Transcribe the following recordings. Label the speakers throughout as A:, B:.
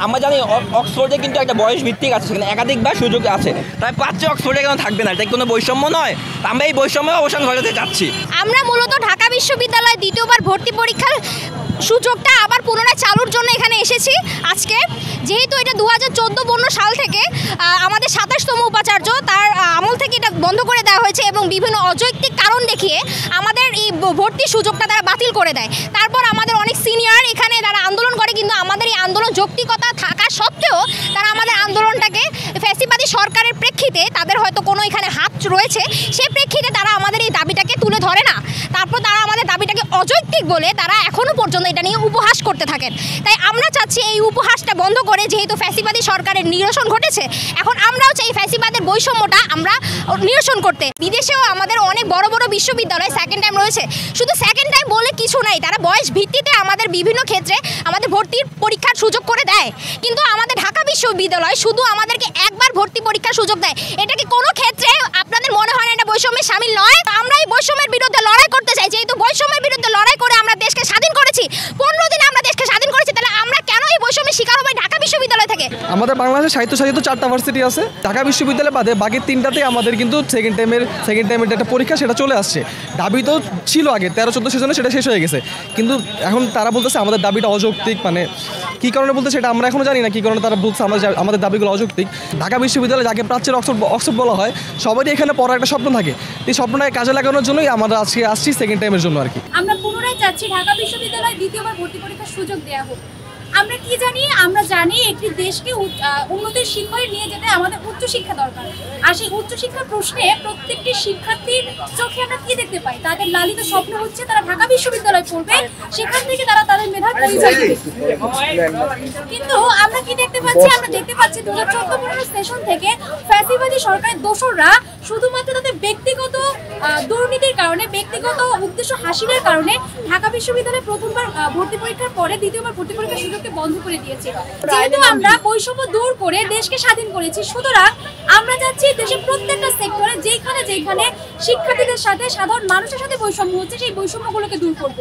A: আমরা জানি অক্সফোর্ডে কিন্তু একটা বয়স ভিত্তিক আছে, সেখানে একাধিকবার সুযোগ আছে, তাই পাচ্ছে অক্সফোর্ডে কেন থাকবে না? এটা কোনো বৈষম্য নয়? আমরা এই বৈষম্য অবসান ঘটাতে চাচ্ছি।
B: আমরা মূলত ঢাকা বিশ্ববিদ্যালয়ে দ্বিতীয়বার ভর্তি পরীক্ষার সুযোগটা আবার পুনরায় চালুর জন্য এখানে এসেছি আজকে। যেহেতু এটা 2014-15 সাল থেকে আমাদের 27তম উপাচার্য তার আমল থেকে এটা বন্ধ করে দেওয়া হয়েছে এবং বিভিন্ন অযৌক্তিক কারণ দেখিয়ে আমাদের এই ভর্তির সুযোগটা তারা বাতিল করে দেয়। তারপর আমাদের অনেক সিনিয়র এখানে তারা আন্দোলন করে, কিন্তু আমাদের এই আন্দোলন যৌক্তিকতা থাকা সত্ত্বেও তারা আমাদের আন্দোলনটাকে ফ্যাসিবাদী সরকারের প্রেক্ষিতে, তাদের হয়তো কোনো এখানে হাত রয়েছে, সেই প্রেক্ষিতে তারা আমাদের এই দাবিটাকে তুলে ধরে না। তারপর তারা আমাদের দাবিটাকে অযৌক্তিক বলে তারা এখনও পর্যন্ত এটা নিয়ে উপহাস করতে থাকেন। তাই আমরা চাচ্ছি এই উপহাসটা বন্ধ করে, যেহেতু ফ্যাসিবাদী সরকারের নিরসন ঘটেছে, এখন আমরাও চাই ফ্যাসিবাদের বৈষম্যটা আমরা নিরসন করতে। বিদেশেও আমাদের অনেক বড় বড় বিশ্ববিদ্যালয় সেকেন্ড টাইম রয়েছে। শুধু সেকেন্ড টাইম বলে কিছু নাই, তারা বয়স ভিত্তিতে আমাদের বিভিন্ন ক্ষেত্রে আমাদের ভর্তির পরীক্ষার সুযোগ করে দেয়। কিন্তু আমাদের ঢাকা বিশ্ববিদ্যালয় শুধু আমাদেরকে একবার ভর্তি পরীক্ষার সুযোগ দেয়। এটা কি কোনো ক্ষেত্রে আপনাদের মনে হয় না এটা বৈষম্যে শামিল নয়? আমরা এই বৈষম্যের বিরুদ্ধে লড়াই করতে চাই। যেহেতু বৈষম্যের বিরুদ্ধে লড়াই করে আমরা দেশকে স্বাধীন করেছি, 15 দিনে আমরা দেশকে স্বাধীন করেছি, তাহলে আমরা কেন এই বৈষম্যের শিকার হবো ঢাকা বিশ্ববিদ্যালয় থেকে?
C: আমাদের বাংলাদেশে সাহিত্য 4টা ভার্সিটি আছে, ঢাকা বিশ্ববিদ্যালয় বাদে বাকি 3টাতেই আমাদের কিন্তু সেকেন্ড টাইমের একটা পরীক্ষা সেটা চলে আসছে। দাবি তো ছিল আগে 13-14 সেশনে, সেটা শেষ হয়ে গেছে, কিন্তু এখন তারা বলতেছে আমাদের দাবিটা অযৌক্তিক। মানে কী কারণে বলতে সেটা আমরা এখনও জানি না কী কারণে তারা বলছে আমাদের দাবিগুলো অযৌক্তিক। ঢাকা বিশ্ববিদ্যালয়ে যাকে প্রাচ্যের অক্সফোর্ড বলা হয়, সবারই এখানে পড়ার একটা স্বপ্ন থাকে। এই স্বপ্নটাকে কাজে লাগানোর জন্যই আমরা আজকে আসছি সেকেন্ড টাইমের জন্য আর কি।
D: আমরা পুনরায় চাচ্ছি ঢাকা বিশ্ববিদ্যালয়ে দ্বিতীয়বার ভর্তি পরীক্ষার সুযোগ দেওয়া হোক। আমরা কি জানি? আমরা জানি একটি দেশকে উন্নতির শিখরে নিয়ে যেতে আমাদের উচ্চশিক্ষা দরকার। আর সেই উচ্চশিক্ষার প্রশ্নে প্রত্যেকটি শিক্ষার্থীর চোখে আমরা কি দেখতে পাই? তাদের লালিত স্বপ্ন হচ্ছে তারা ঢাকা বিশ্ববিদ্যালয় পড়বে, সেখান থেকে তারা তাদের মেধার পরিচয় দেবে। কিন্তু আমরা কি দেখতে পাচ্ছি? আমরা দেখতে পাচ্ছি 2014-15 সেশন থেকে ফ্যাসিবাদী সরকারের দোসররা শুধুমাত্র তাদের ব্যক্তিগত দুর্নীতির কারণে, ব্যক্তিগত উদ্দেশ্য হাসিলের কারণে ঢাকা বিশ্ববিদ্যালয়ে প্রথমবার ভর্তি পরীক্ষার পরে দ্বিতীয়বার ভর্তি পরীক্ষার সুযোগকে বন্ধ করে দিয়েছে। যেহেতু আমরা বৈষম্য দূর করে দেশকে স্বাধীন করেছি, সুতরাং আমরা চাচ্ছি দেশের প্রত্যেকটা সেক্টরে যেখানে শিক্ষার্থীদের সাথে, সাধারণ মানুষের সাথে বৈষম্য হচ্ছে, সেই বৈষম্যগুলোকে দূর করব।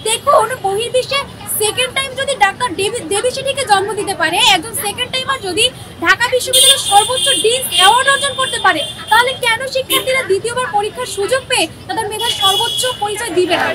D: দেখুন, বহির্বিশ্বে সেকেন্ড টাইম যদি ডাক্তার দেবীশেঠিকে জন্ম দিতে পারে, একজন সেকেন্ড টাইমার যদি ঢাকা বিশ্ববিদ্যালয়ের সর্বোচ্চ ডিন অ্যাওয়ার্ড অর্জন করতে পারে, তাহলে কেন শিক্ষার্থীরা দ্বিতীয়বার পরীক্ষার সুযোগ পেয়ে তাদের মেধার সর্বোচ্চ পরিচয় দিবে না?